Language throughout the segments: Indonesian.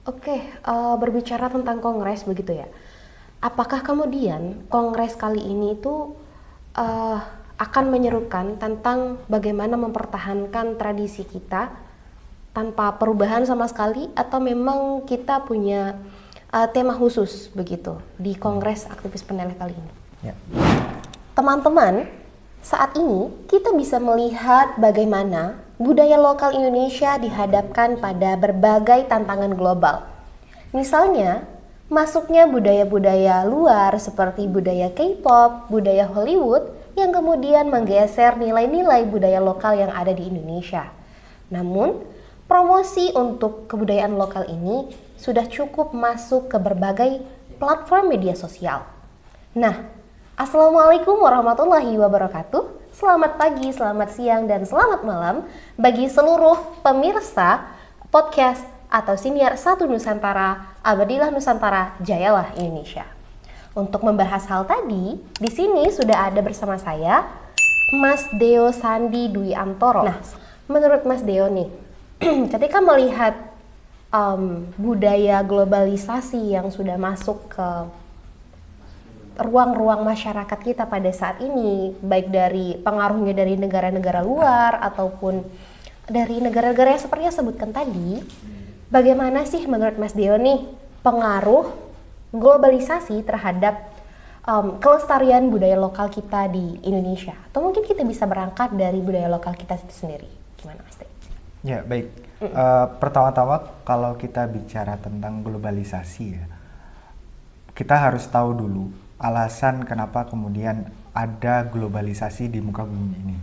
Oke, berbicara tentang kongres begitu ya. Apakah kemudian kongres kali ini itu eh, akan menyerukan tentang bagaimana mempertahankan tradisi kita tanpa perubahan sama sekali, atau memang kita punya tema khusus begitu di kongres aktivis peneleh kali ini? Ya. Teman-teman, saat ini kita bisa melihat bagaimana budaya lokal Indonesia dihadapkan pada berbagai tantangan global. Misalnya, masuknya budaya-budaya luar seperti budaya K-pop, budaya Hollywood yang kemudian menggeser nilai-nilai budaya lokal yang ada di Indonesia. Namun, promosi untuk kebudayaan lokal ini sudah cukup masuk ke berbagai platform media sosial. Nah, Assalamualaikum warahmatullahi wabarakatuh. Selamat pagi, selamat siang, dan selamat malam bagi seluruh pemirsa podcast atau siniar Satu Nusantara, Abadilah Nusantara, Jayalah Indonesia. Untuk membahas hal tadi, di sini sudah ada bersama saya Mas Deo Sandi Dwi Antoro. Nah, menurut Mas Deo nih, ketika melihat budaya globalisasi yang sudah masuk ke ruang-ruang masyarakat kita pada saat ini, baik dari pengaruhnya dari negara-negara luar ataupun dari negara-negara yang seperti yang sebutkan tadi, bagaimana sih menurut Mas Deo nih pengaruh globalisasi terhadap kelestarian budaya lokal kita di Indonesia? Atau mungkin kita bisa berangkat dari budaya lokal kita itu sendiri. Gimana Mas Deo? Ya, baik. Pertama-tama kalau kita bicara tentang globalisasi ya, kita harus tahu dulu alasan kenapa kemudian ada globalisasi di muka bumi ini.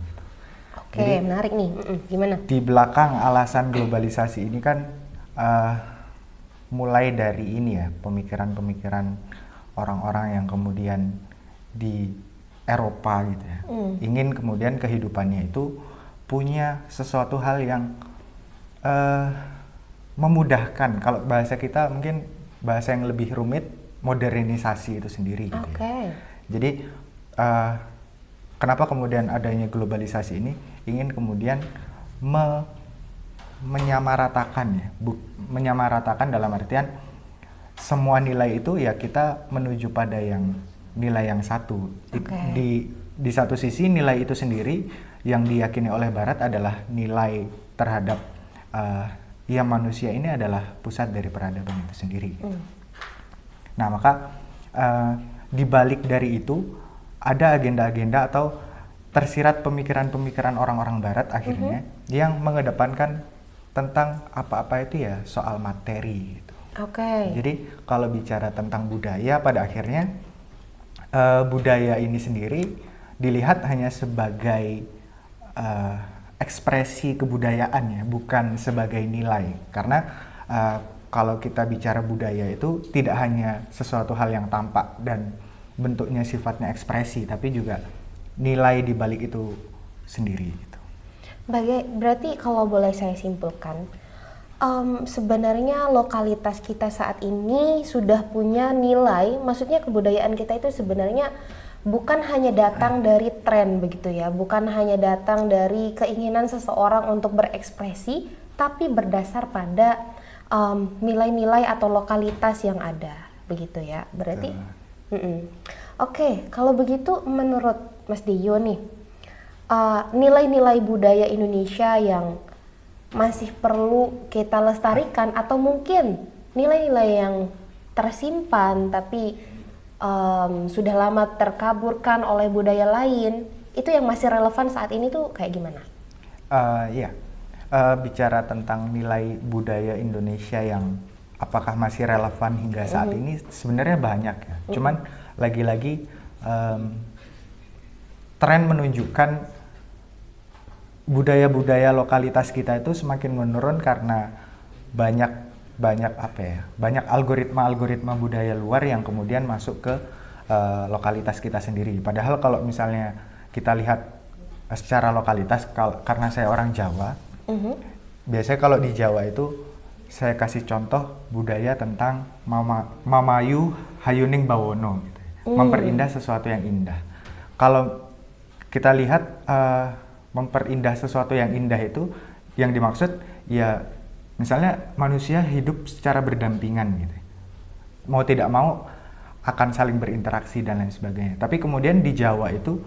Oke, jadi, menarik nih. Gimana? Di belakang alasan globalisasi ini kan mulai dari ini ya, pemikiran-pemikiran orang-orang yang kemudian di Eropa gitu ya, ingin kemudian kehidupannya itu punya sesuatu hal yang memudahkan. Kalau bahasa kita mungkin bahasa yang lebih rumit, modernisasi itu sendiri gitu ya. Jadi kenapa kemudian adanya globalisasi ini ingin kemudian menyamaratakan ya, menyamaratakan dalam artian semua nilai itu ya kita menuju pada yang nilai yang satu. Di satu sisi nilai itu sendiri yang diyakini oleh Barat adalah nilai terhadap ya manusia ini adalah pusat dari peradaban itu sendiri. Gitu. Nah, maka di balik dari itu ada agenda-agenda atau tersirat pemikiran-pemikiran orang-orang Barat akhirnya yang mengedepankan tentang apa-apa itu ya soal materi gitu. Jadi kalau bicara tentang budaya, pada akhirnya budaya ini sendiri dilihat hanya sebagai ekspresi kebudayaan ya, bukan sebagai nilai. Karena kalau kita bicara budaya itu tidak hanya sesuatu hal yang tampak dan bentuknya sifatnya ekspresi, tapi juga nilai di balik itu sendiri. Gitu. Berarti kalau boleh saya simpulkan, sebenarnya lokalitas kita saat ini sudah punya nilai, maksudnya kebudayaan kita itu sebenarnya bukan hanya datang dari tren begitu ya, bukan hanya datang dari keinginan seseorang untuk berekspresi, tapi berdasar pada nilai-nilai atau lokalitas yang ada, begitu ya. Berarti, Oke, kalau begitu menurut Mas Deo nih, nilai-nilai budaya Indonesia yang masih perlu kita lestarikan atau mungkin nilai-nilai yang tersimpan tapi sudah lama terkaburkan oleh budaya lain, itu yang masih relevan saat ini tuh kayak gimana? Bicara tentang nilai budaya Indonesia yang apakah masih relevan hingga saat ini sebenarnya banyak ya. Cuman lagi-lagi tren menunjukkan budaya-budaya lokalitas kita itu semakin menurun karena banyak algoritma budaya luar yang kemudian masuk ke lokalitas kita sendiri. Padahal kalau misalnya kita lihat secara lokalitas, karena saya orang Jawa, biasanya kalau di Jawa itu saya kasih contoh budaya tentang Mamayu Hayuning Bawono gitu. Memperindah sesuatu yang indah. Kalau kita lihat memperindah sesuatu yang indah itu yang dimaksud ya Misalnya manusia hidup secara berdampingan gitu. Mau tidak mau akan saling berinteraksi dan lain sebagainya. Tapi kemudian di Jawa itu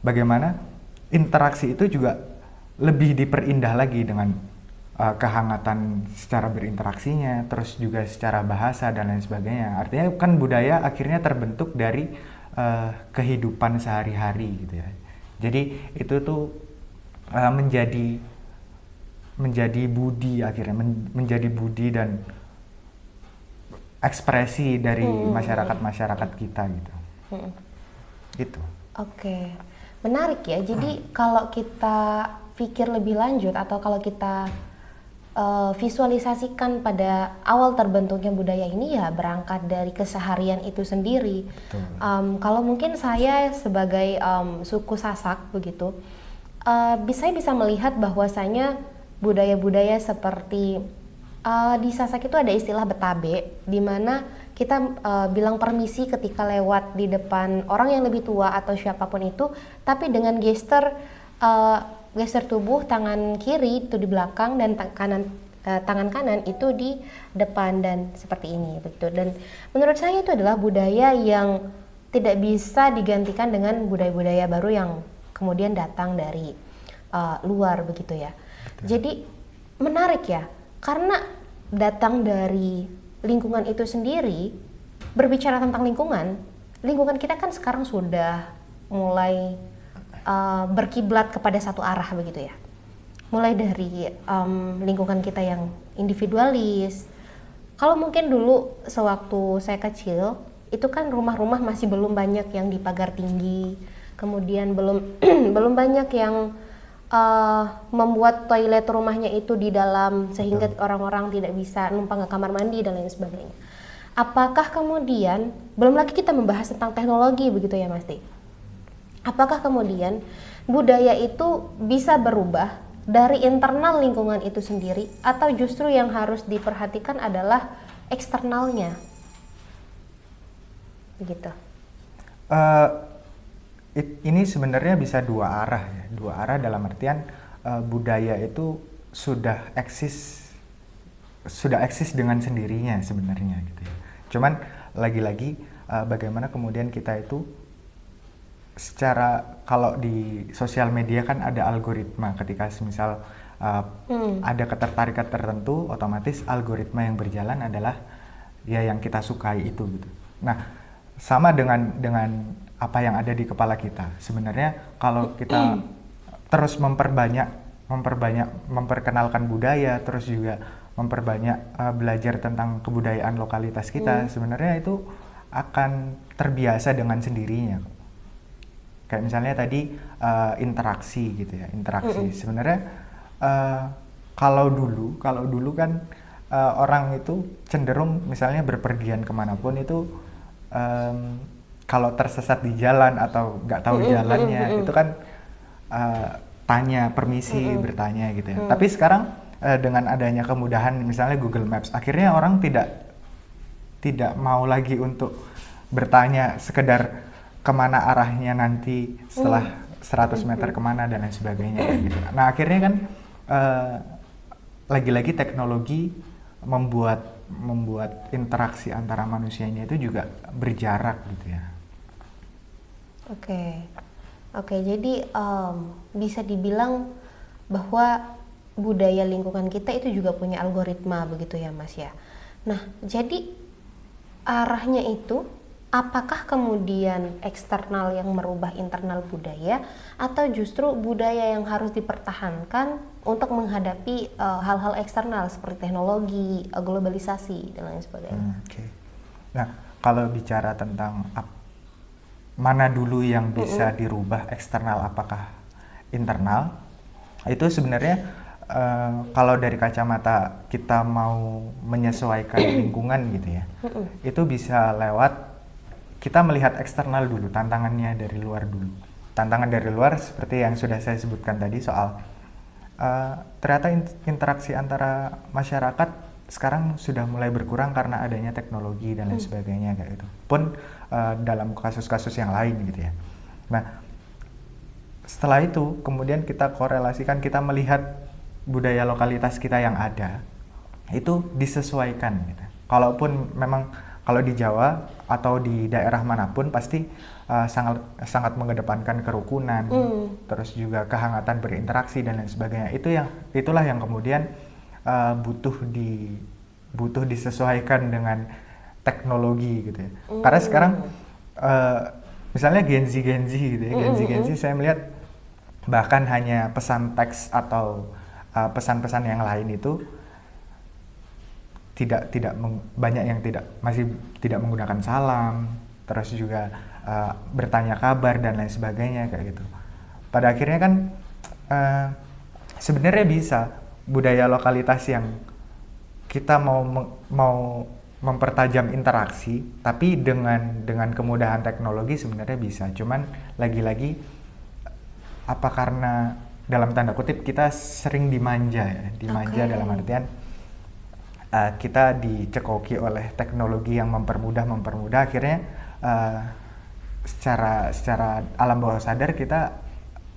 bagaimana interaksi itu juga lebih diperindah lagi dengan kehangatan secara berinteraksinya, terus juga secara bahasa dan lain sebagainya. Artinya kan budaya akhirnya terbentuk dari kehidupan sehari-hari gitu ya. Jadi itu tuh menjadi budi akhirnya, menjadi budi dan ekspresi dari masyarakat kita gitu. Gitu. Oke, menarik ya. Jadi kalau kita pikir lebih lanjut atau kalau kita visualisasikan pada awal terbentuknya budaya ini ya berangkat dari keseharian itu sendiri. Kalau mungkin saya sebagai suku Sasak begitu, saya bisa melihat bahwasanya budaya-budaya seperti di Sasak itu ada istilah betabe, di mana kita bilang permisi ketika lewat di depan orang yang lebih tua atau siapapun itu, tapi dengan gestur tubuh, tangan kiri itu di belakang dan tangan kanan itu di depan dan seperti ini begitu. Dan menurut saya itu adalah budaya yang tidak bisa digantikan dengan budaya-budaya baru yang kemudian datang dari luar begitu ya. Betul. Jadi menarik ya, karena datang dari lingkungan itu sendiri. Berbicara tentang lingkungan kita kan sekarang sudah mulai berkiblat kepada satu arah begitu ya. Mulai dari lingkungan kita yang individualis. Kalau mungkin dulu sewaktu saya kecil, itu kan rumah-rumah masih belum banyak yang dipagar tinggi, kemudian belum banyak yang membuat toilet rumahnya itu di dalam sehingga orang-orang tidak bisa numpang ke kamar mandi dan lain sebagainya. Apakah kemudian, belum lagi kita membahas tentang teknologi begitu ya Mas Di, apakah kemudian budaya itu bisa berubah dari internal lingkungan itu sendiri atau justru yang harus diperhatikan adalah eksternalnya gitu? Ini sebenarnya bisa dua arah ya, dua arah dalam artian budaya itu sudah eksis dengan sendirinya sebenarnya gitu ya. Cuman lagi-lagi bagaimana kemudian kita itu secara, kalau di sosial media kan ada algoritma, ketika misal ada ketertarikan tertentu, otomatis algoritma yang berjalan adalah ya yang kita sukai itu gitu. Nah, sama dengan apa yang ada di kepala kita. Sebenarnya kalau kita terus memperkenalkan budaya, terus juga memperbanyak belajar tentang kebudayaan lokalitas kita, sebenarnya itu akan terbiasa dengan sendirinya. Kayak misalnya tadi interaksi gitu ya, interaksi. Sebenarnya kalau dulu kan orang itu cenderung misalnya berpergian kemanapun itu kalau tersesat di jalan atau nggak tahu jalannya itu kan tanya permisi, bertanya gitu ya. Tapi sekarang dengan adanya kemudahan misalnya Google Maps, akhirnya orang tidak mau lagi untuk bertanya sekedar kemana arahnya nanti setelah 100 meter kemana dan lain sebagainya gitu. Nah akhirnya kan lagi-lagi teknologi membuat interaksi antara manusianya itu juga berjarak gitu ya. Oke, jadi bisa dibilang bahwa budaya lingkungan kita itu juga punya algoritma begitu ya Mas ya. Nah, jadi arahnya itu apakah kemudian eksternal yang merubah internal budaya atau justru budaya yang harus dipertahankan untuk menghadapi hal-hal eksternal seperti teknologi, globalisasi dan lain sebagainya. Nah, kalau bicara tentang mana dulu yang bisa dirubah eksternal apakah internal, itu sebenarnya kalau dari kacamata kita mau menyesuaikan lingkungan gitu ya, itu bisa lewat kita melihat eksternal dulu, tantangannya dari luar dulu. Tantangan dari luar seperti yang sudah saya sebutkan tadi soal ternyata interaksi antara masyarakat sekarang sudah mulai berkurang karena adanya teknologi dan lain sebagainya kayak gitu. Pun dalam kasus-kasus yang lain gitu ya. Nah, setelah itu kemudian kita korelasikan, kita melihat budaya lokalitas kita yang ada, itu disesuaikan gitu. Kalaupun memang kalau di Jawa atau di daerah manapun pasti sangat mengedepankan kerukunan, terus juga kehangatan berinteraksi dan lain sebagainya. Itulah yang kemudian butuh disesuaikan dengan teknologi gitu ya. Karena sekarang misalnya Gen Z gitu ya, Gen Z saya melihat bahkan hanya pesan teks atau pesan-pesan yang lain itu banyak yang masih tidak menggunakan salam, terus juga bertanya kabar dan lain sebagainya kayak gitu. Pada akhirnya kan sebenarnya bisa budaya lokalitas yang kita mau mempertajam interaksi, tapi dengan kemudahan teknologi sebenarnya bisa. Cuman lagi-lagi apa karena dalam tanda kutip kita sering dimanja dalam artian kita dicekoki oleh teknologi yang mempermudah akhirnya secara alam bawah sadar kita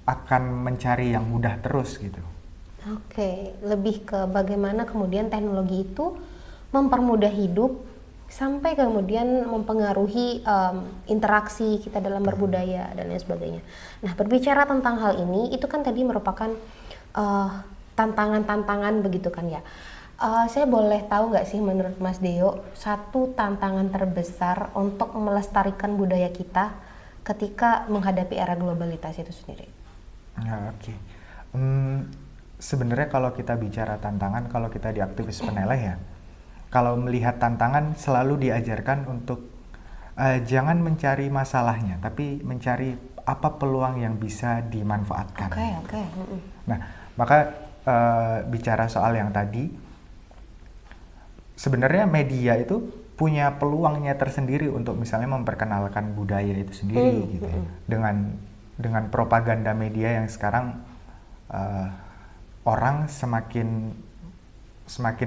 akan mencari yang mudah terus gitu. Oke, lebih ke bagaimana kemudian teknologi itu mempermudah hidup sampai kemudian mempengaruhi interaksi kita dalam berbudaya dan lain sebagainya. Nah, berbicara tentang hal ini, itu kan tadi merupakan tantangan-tantangan begitu kan ya. Saya boleh tahu nggak sih menurut Mas Deo satu tantangan terbesar untuk melestarikan budaya kita ketika menghadapi era globalitas itu sendiri? Oke. Sebenarnya kalau kita bicara tantangan, kalau kita di aktivis peneleh ya, kalau melihat tantangan selalu diajarkan untuk jangan mencari masalahnya, tapi mencari apa peluang yang bisa dimanfaatkan. Oke. Nah, maka bicara soal yang tadi, sebenarnya media itu punya peluangnya tersendiri untuk misalnya memperkenalkan budaya itu sendiri gitu ya. Dengan propaganda media yang sekarang orang semakin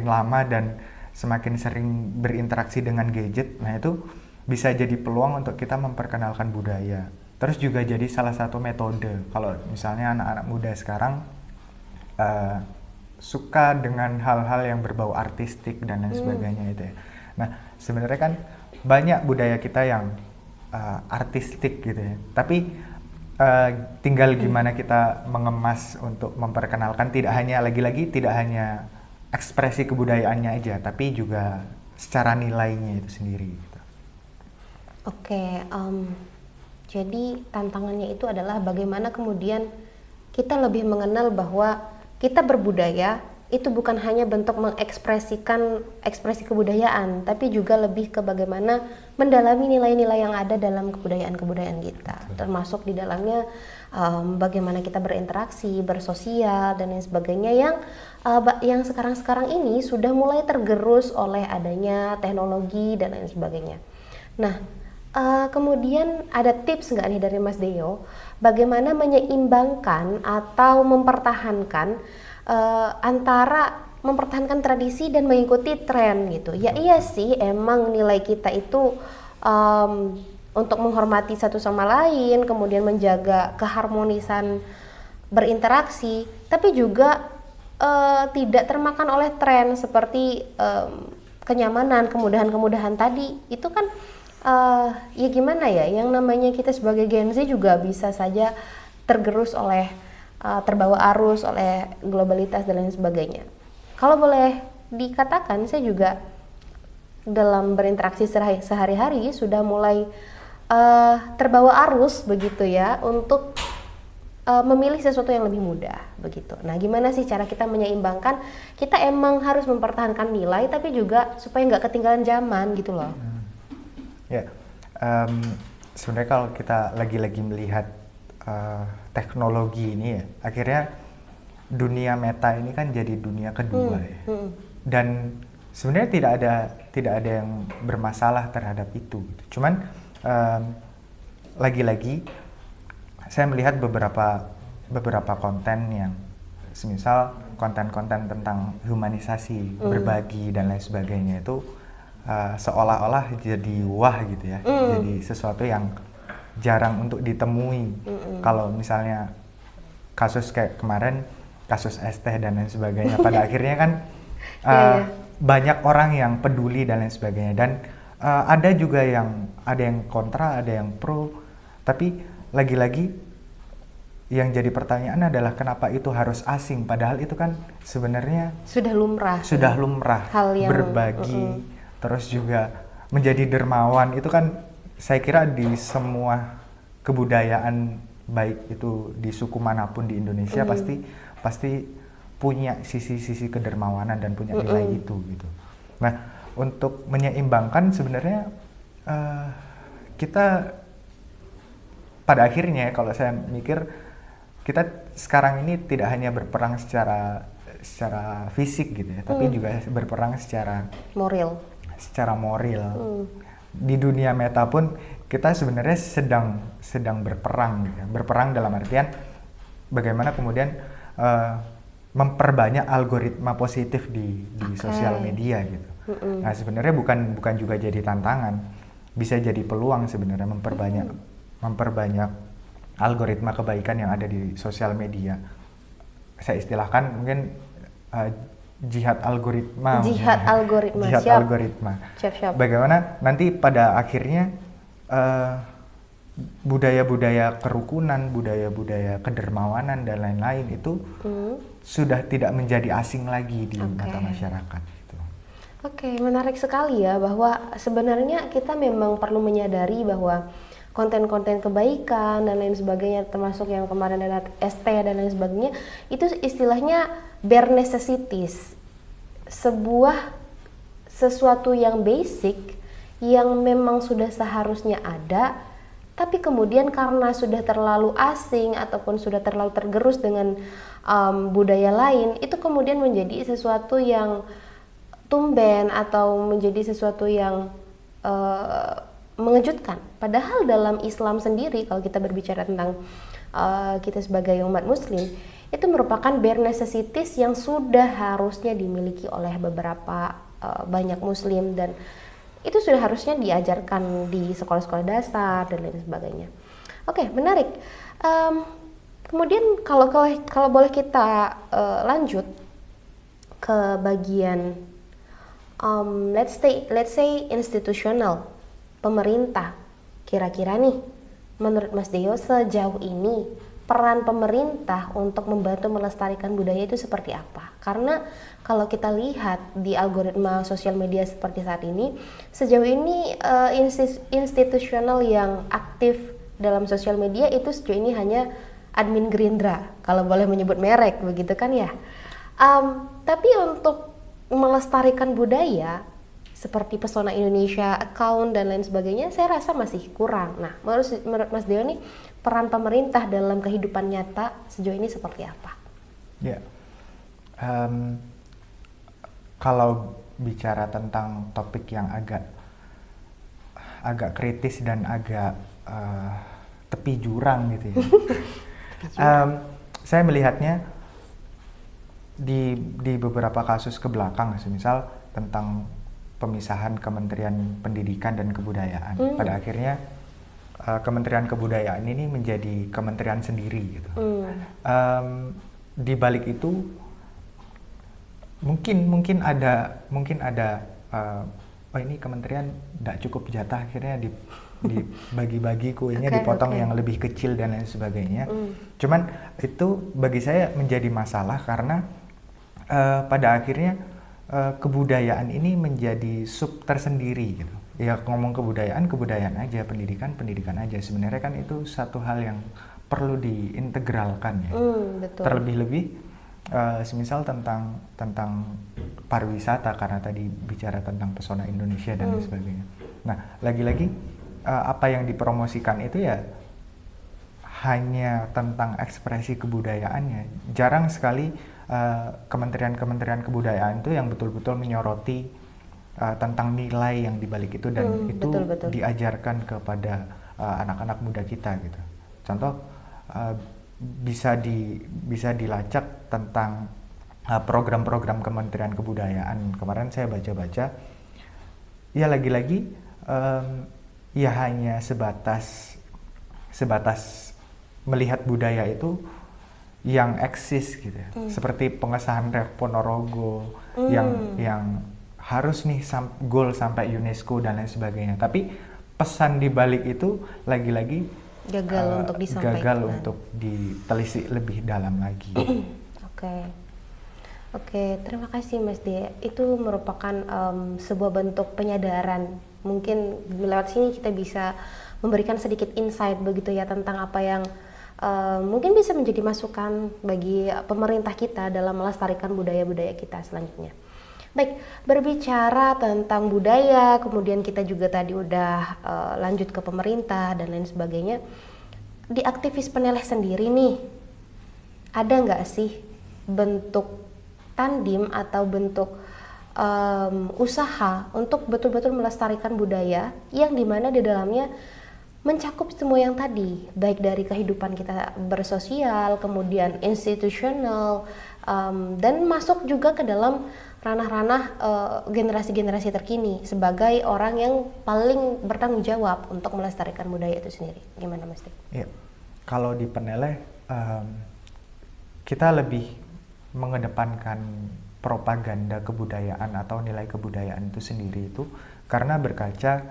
lama dan semakin sering berinteraksi dengan gadget, nah itu bisa jadi peluang untuk kita memperkenalkan budaya. Terus juga jadi salah satu metode kalau misalnya anak-anak muda sekarang suka dengan hal-hal yang berbau artistik dan lain sebagainya itu ya. Nah, sebenarnya kan banyak budaya kita yang artistik gitu ya. Tapi tinggal gimana kita mengemas untuk memperkenalkan, tidak hanya ekspresi kebudayaannya aja, tapi juga secara nilainya itu sendiri gitu. Oke, jadi tantangannya itu adalah bagaimana kemudian kita lebih mengenal bahwa kita berbudaya itu bukan hanya bentuk mengekspresikan ekspresi kebudayaan, tapi juga lebih ke bagaimana mendalami nilai-nilai yang ada dalam kebudayaan kita. Termasuk di dalamnya bagaimana kita berinteraksi, bersosial dan lain sebagainya yang sekarang ini sudah mulai tergerus oleh adanya teknologi dan lain sebagainya. Nah, kemudian ada tips nggak nih dari Mas Deo bagaimana menyeimbangkan atau mempertahankan antara mempertahankan tradisi dan mengikuti tren gitu. Ya iya sih, emang nilai kita itu untuk menghormati satu sama lain, kemudian menjaga keharmonisan berinteraksi, tapi juga tidak termakan oleh tren seperti kenyamanan, kemudahan tadi. Itu kan ya gimana ya, yang namanya kita sebagai Gen Z juga bisa saja tergerus oleh terbawa arus oleh globalitas dan lain sebagainya. Kalau boleh dikatakan, saya juga dalam berinteraksi sehari-hari sudah mulai terbawa arus begitu ya untuk memilih sesuatu yang lebih mudah begitu. Nah, gimana sih cara kita menyeimbangkan? Kita emang harus mempertahankan nilai, tapi juga supaya nggak ketinggalan zaman gitu loh. Ya, sebenarnya kalau kita lagi-lagi melihat teknologi ini ya, akhirnya dunia meta ini kan jadi dunia kedua ya. Dan sebenarnya tidak ada yang bermasalah terhadap itu. Cuman lagi-lagi saya melihat beberapa konten yang semisal konten-konten tentang humanisasi, berbagi dan lain sebagainya itu seolah-olah jadi wah gitu ya. Jadi sesuatu yang jarang untuk ditemui. Kalau misalnya kasus kayak kemarin, kasus es teh dan lain sebagainya, pada akhirnya kan banyak orang yang peduli dan lain sebagainya, dan ada juga yang kontra, ada yang pro, tapi lagi-lagi yang jadi pertanyaan adalah kenapa itu harus asing, padahal itu kan sebenarnya sudah lumrah hal yang berbagi, terus juga menjadi dermawan, itu kan saya kira di semua kebudayaan, baik itu di suku manapun di Indonesia pasti punya sisi-sisi kedermawanan dan punya nilai itu gitu. Nah, untuk menyeimbangkan sebenarnya kita pada akhirnya, kalau saya mikir, kita sekarang ini tidak hanya berperang secara fisik gitu ya, tapi juga berperang secara moral. Di dunia meta pun kita sebenarnya sedang berperang gitu ya. Berperang dalam artian bagaimana kemudian memperbanyak algoritma positif di sosial media gitu. Nah, sebenarnya bukan juga jadi tantangan, bisa jadi peluang sebenarnya memperbanyak algoritma kebaikan yang ada di sosial media. Saya istilahkan mungkin jihad algoritma. Siap. Bagaimana nanti pada akhirnya budaya-budaya kerukunan, budaya-budaya kedermawanan dan lain-lain itu sudah tidak menjadi asing lagi di mata masyarakat. Gitu. Oke, menarik sekali ya, bahwa sebenarnya kita memang perlu menyadari bahwa konten-konten kebaikan dan lain sebagainya, termasuk yang kemarin ada ST dan lain sebagainya, itu istilahnya bare necessities, sesuatu yang basic yang memang sudah seharusnya ada, tapi kemudian karena sudah terlalu asing ataupun sudah terlalu tergerus dengan budaya lain, itu kemudian menjadi sesuatu yang tumben atau menjadi sesuatu yang mengejutkan. Padahal dalam Islam sendiri, kalau kita berbicara tentang kita sebagai umat muslim, itu merupakan bare necessities yang sudah harusnya dimiliki oleh beberapa banyak muslim, dan itu sudah harusnya diajarkan di sekolah-sekolah dasar dan lain sebagainya. Oke, menarik. Kemudian kalau boleh kita lanjut ke bagian let's say institusional, pemerintah. Kira-kira nih, menurut Mas Deo sejauh ini peran pemerintah untuk membantu melestarikan budaya itu seperti apa? Karena kalau kita lihat di algoritma sosial media seperti saat ini, sejauh ini institusional yang aktif dalam sosial media itu sejauh ini hanya admin Gerindra, kalau boleh menyebut merek, begitu kan ya. Tapi untuk melestarikan budaya seperti Pesona Indonesia, account dan lain sebagainya, saya rasa masih kurang. Nah, menurut Mas Deo nih, peran pemerintah dalam kehidupan nyata sejauh ini seperti apa? Ya, kalau bicara tentang topik yang agak kritis dan agak tepi jurang gitu ya, saya melihatnya di beberapa kasus ke belakang, misal tentang pemisahan Kementerian Pendidikan dan Kebudayaan. Pada akhirnya Kementerian Kebudayaan ini menjadi kementerian sendiri gitu. Di balik itu mungkin ada ini kementerian tidak cukup jatah, akhirnya dibagi-bagi kuenya, dipotong yang lebih kecil dan lain sebagainya. Cuman itu bagi saya menjadi masalah karena pada akhirnya kebudayaan ini menjadi sub tersendiri gitu. Ya, ngomong kebudayaan aja, pendidikan aja. Sebenarnya kan itu satu hal yang perlu diintegralkan ya. Betul. Terlebih-lebih semisal tentang pariwisata, karena tadi bicara tentang Pesona Indonesia dan lain sebagainya. Nah, lagi-lagi apa yang dipromosikan itu ya hanya tentang ekspresi kebudayaannya. Jarang sekali kementerian kebudayaan itu yang betul-betul menyoroti tentang nilai yang dibalik itu, dan itu betul. Diajarkan kepada anak-anak muda kita gitu. Contoh bisa dilacak tentang program-program Kementerian Kebudayaan. Kemarin saya baca-baca, ya lagi-lagi ya hanya sebatas melihat budaya itu yang eksis gitu ya. Seperti pengesahan Ref Ponorogo yang harus nih goal sampai UNESCO dan lain sebagainya. Tapi pesan di balik itu lagi-lagi gagal untuk disampaikan. Gagal untuk ditelisik lebih dalam lagi. Oke, terima kasih Mas De. Itu merupakan sebuah bentuk penyadaran. Mungkin lewat sini kita bisa memberikan sedikit insight begitu ya tentang apa yang mungkin bisa menjadi masukan bagi pemerintah kita dalam melestarikan budaya-budaya kita selanjutnya. Baik, berbicara tentang budaya, kemudian kita juga tadi udah lanjut ke pemerintah dan lain sebagainya. Di aktivis peneleh sendiri nih, ada nggak sih bentuk tandim atau bentuk usaha untuk betul-betul melestarikan budaya yang dimana di dalamnya mencakup semua yang tadi, baik dari kehidupan kita bersosial, kemudian institusional, dan masuk juga ke dalam ranah-ranah generasi-generasi terkini sebagai orang yang paling bertanggung jawab untuk melestarikan budaya itu sendiri. Gimana Mas? Ya, kalau di Peneleh kita lebih mengedepankan propaganda kebudayaan atau nilai kebudayaan itu sendiri itu karena berkaca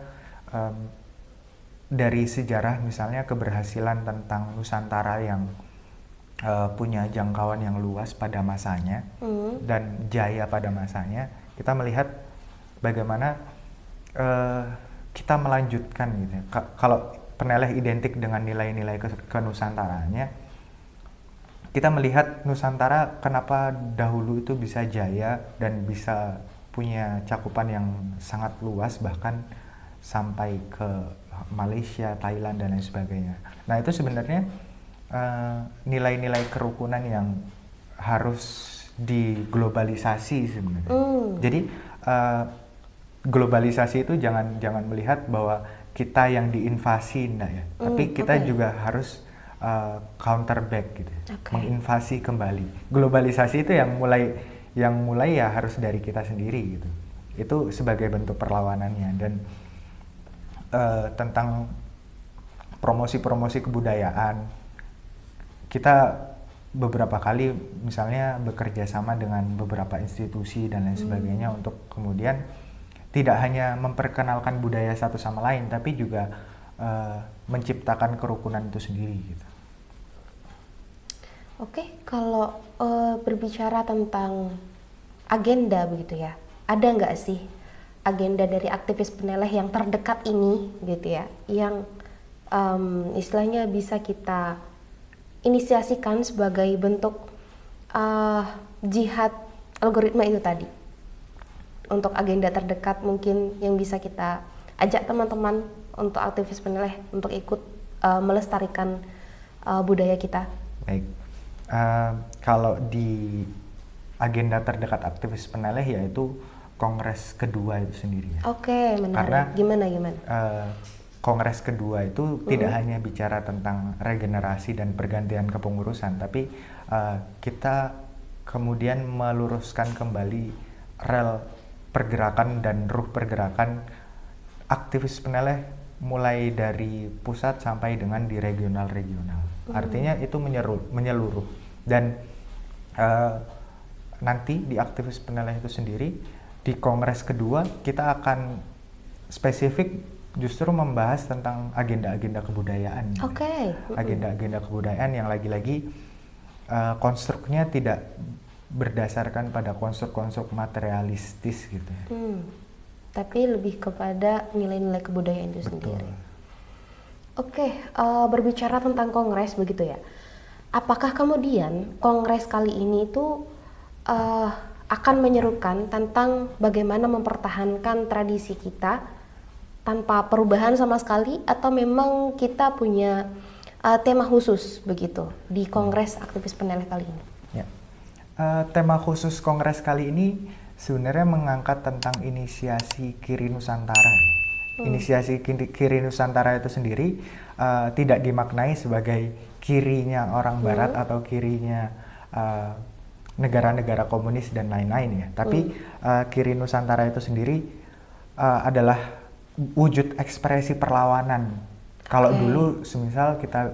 dari sejarah misalnya keberhasilan tentang Nusantara yang punya jangkauan yang luas pada masanya dan jaya pada masanya, kita melihat bagaimana kita melanjutkan gitu. Kalau Peneleh identik dengan nilai-nilai kenusantaranya, kita melihat Nusantara kenapa dahulu itu bisa jaya dan bisa punya cakupan yang sangat luas bahkan sampai ke Malaysia, Thailand dan lain sebagainya. Nah itu sebenarnya nilai-nilai kerukunan yang harus diglobalisasi sebenarnya. Jadi globalisasi itu jangan melihat bahwa kita yang diinvasi, enggak ya. Tapi kita juga harus counter back gitu, menginvasi kembali. Globalisasi itu yang mulai ya harus dari kita sendiri gitu. Itu sebagai bentuk perlawanannya. Dan tentang promosi-promosi kebudayaan, kita beberapa kali misalnya bekerja sama dengan beberapa institusi dan lain sebagainya untuk kemudian tidak hanya memperkenalkan budaya satu sama lain, tapi juga menciptakan kerukunan itu sendiri gitu. Oke, kalau berbicara tentang agenda begitu ya, ada nggak sih agenda dari aktivis Peneleh yang terdekat ini gitu ya, yang istilahnya bisa kita inisiasikan sebagai bentuk jihad algoritma itu tadi? Untuk agenda terdekat mungkin yang bisa kita ajak teman-teman untuk aktivis Peneleh untuk ikut melestarikan budaya kita. Baik, kalau di agenda terdekat aktivis Peneleh yaitu Kongres kedua itu sendiri. Oke, menarik. Gimana? Kongres kedua itu tidak hanya bicara tentang regenerasi dan pergantian kepengurusan, tapi kita kemudian meluruskan kembali rel pergerakan dan ruh pergerakan aktivis Peneleh mulai dari pusat sampai dengan di regional-regional. Artinya itu menyeluruh. Dan nanti di aktivis Peneleh itu sendiri, di Kongres kedua kita akan spesifik justru membahas tentang agenda-agenda kebudayaan. Agenda-agenda kebudayaan yang lagi-lagi konstruknya tidak berdasarkan pada konstruk-konstruk materialistis gitu ya. Tapi lebih kepada nilai-nilai kebudayaan itu sendiri. Oke, berbicara tentang kongres begitu ya. Apakah kemudian kongres kali ini itu akan menyerukan tentang bagaimana mempertahankan tradisi kita tanpa perubahan sama sekali, atau memang kita punya tema khusus begitu di Kongres Aktivis Peneleh kali ini? Ya. Tema khusus Kongres kali ini sebenarnya mengangkat tentang inisiasi Kiri Nusantara. Inisiasi Kiri Nusantara itu sendiri tidak dimaknai sebagai kirinya orang Barat atau kirinya negara-negara komunis dan lain-lain ya. Tapi Kiri Nusantara itu sendiri adalah wujud ekspresi perlawanan. Kalau dulu semisal kita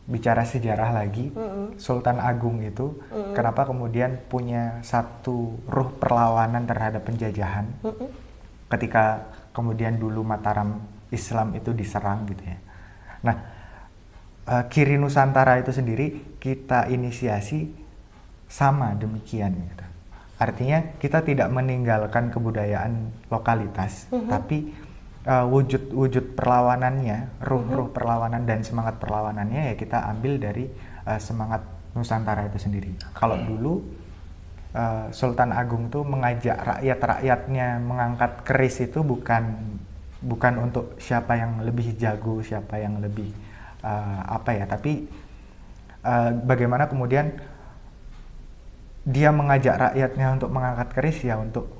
bicara sejarah lagi, Sultan Agung itu kenapa kemudian punya satu ruh perlawanan terhadap penjajahan ketika kemudian dulu Mataram Islam itu diserang gitu ya. Nah, Kiri Nusantara itu sendiri kita inisiasi sama demikian gitu. Artinya kita tidak meninggalkan kebudayaan lokalitas, tapi wujud perlawanannya, ruh perlawanan dan semangat perlawanannya ya kita ambil dari semangat Nusantara itu sendiri. Kalau dulu Sultan Agung tuh mengajak rakyat-rakyatnya mengangkat keris itu bukan untuk siapa yang lebih jago, siapa yang lebih tapi bagaimana kemudian dia mengajak rakyatnya untuk mengangkat keris ya untuk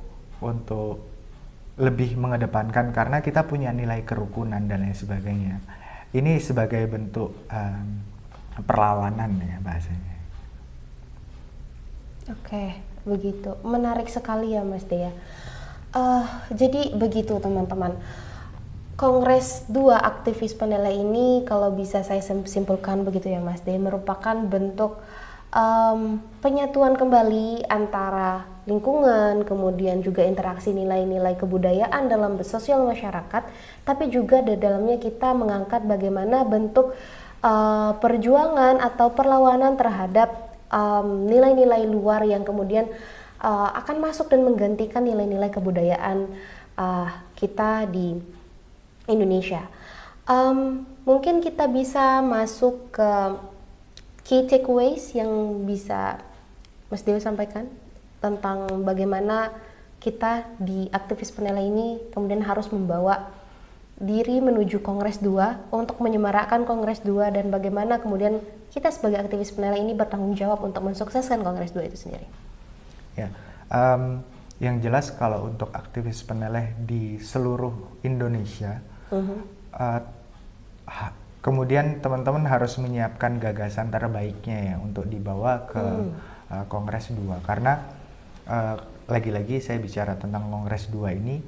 lebih mengedepankan karena kita punya nilai kerukunan dan lain sebagainya. Ini sebagai bentuk perlawanan ya bahasanya. Oke, begitu. Menarik sekali ya Mas Dea. Jadi begitu teman-teman. Kongres 2 aktivis Peneleh ini kalau bisa saya simpulkan begitu ya Mas Dea, merupakan bentuk penyatuan kembali antara lingkungan, kemudian juga interaksi nilai-nilai kebudayaan dalam bersosial masyarakat, tapi juga di dalamnya kita mengangkat bagaimana bentuk perjuangan atau perlawanan terhadap nilai-nilai luar yang kemudian akan masuk dan menggantikan nilai-nilai kebudayaan kita di Indonesia. Mungkin kita bisa masuk ke key takeaways yang bisa Mas Dewa sampaikan tentang bagaimana kita di aktivis Peneleh ini kemudian harus membawa diri menuju Kongres 2 untuk menyemarakkan Kongres 2 dan bagaimana kemudian kita sebagai aktivis Peneleh ini bertanggung jawab untuk mensukseskan Kongres 2 itu sendiri. Ya, yang jelas kalau untuk aktivis Peneleh di seluruh Indonesia, kemudian teman-teman harus menyiapkan gagasan terbaiknya ya untuk dibawa ke Kongres 2 karena lagi-lagi saya bicara tentang Kongres 2 ini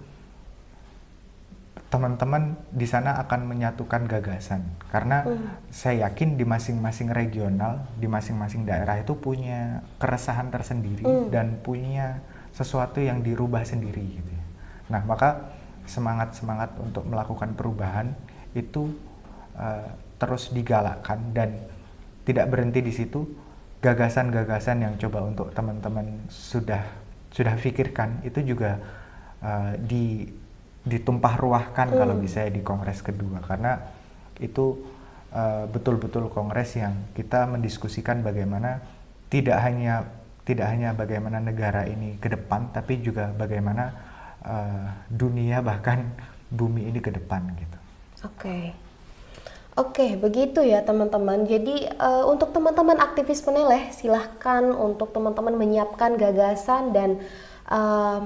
teman-teman di sana akan menyatukan gagasan karena saya yakin di masing-masing regional, di masing-masing daerah itu punya keresahan tersendiri dan punya sesuatu yang dirubah sendiri gitu ya. Nah, maka semangat-semangat untuk melakukan perubahan itu terus digalakkan dan tidak berhenti di situ. Gagasan-gagasan yang coba untuk teman-teman sudah pikirkan itu juga ditumpah ruahkan kalau bisa di Kongres kedua karena itu betul-betul kongres yang kita mendiskusikan bagaimana tidak hanya bagaimana negara ini ke depan tapi juga bagaimana dunia bahkan bumi ini ke depan gitu. Oke, begitu ya teman-teman. Jadi untuk teman-teman aktivis Peneleh, silahkan untuk teman-teman menyiapkan gagasan dan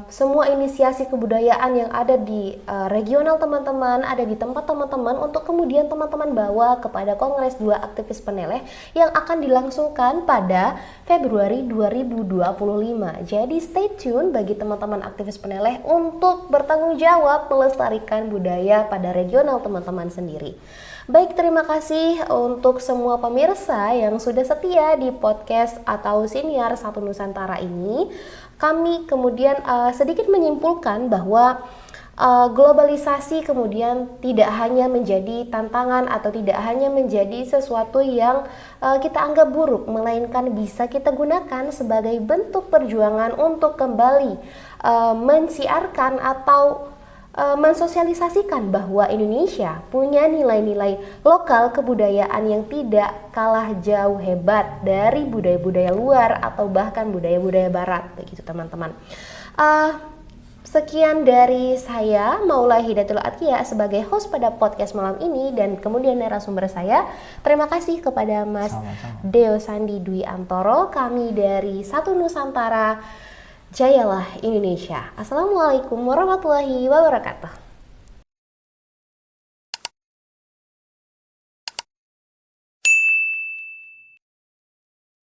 semua inisiasi kebudayaan yang ada di regional teman-teman, ada di tempat teman-teman untuk kemudian teman-teman bawa kepada Kongres 2 aktivis Peneleh yang akan dilangsungkan pada Februari 2025. Jadi stay tune bagi teman-teman aktivis Peneleh untuk bertanggung jawab melestarikan budaya pada regional teman-teman sendiri. Baik, terima kasih untuk semua pemirsa yang sudah setia di podcast atau Siniar Satu Nusantara ini. Kami kemudian sedikit menyimpulkan bahwa globalisasi kemudian tidak hanya menjadi tantangan atau tidak hanya menjadi sesuatu yang kita anggap buruk, melainkan bisa kita gunakan sebagai bentuk perjuangan untuk kembali mensiarkan atau mensosialisasikan bahwa Indonesia punya nilai-nilai lokal kebudayaan yang tidak kalah jauh hebat dari budaya-budaya luar atau bahkan budaya-budaya barat, begitu teman-teman. Sekian dari saya, Maula Hidayatul Atqiya sebagai host pada podcast malam ini dan kemudian narasumber saya. Terima kasih kepada Mas Deo Sandi Dwi Antoro, kami dari Satu Nusantara. Jayalah Indonesia. Assalamualaikum warahmatullahi wabarakatuh.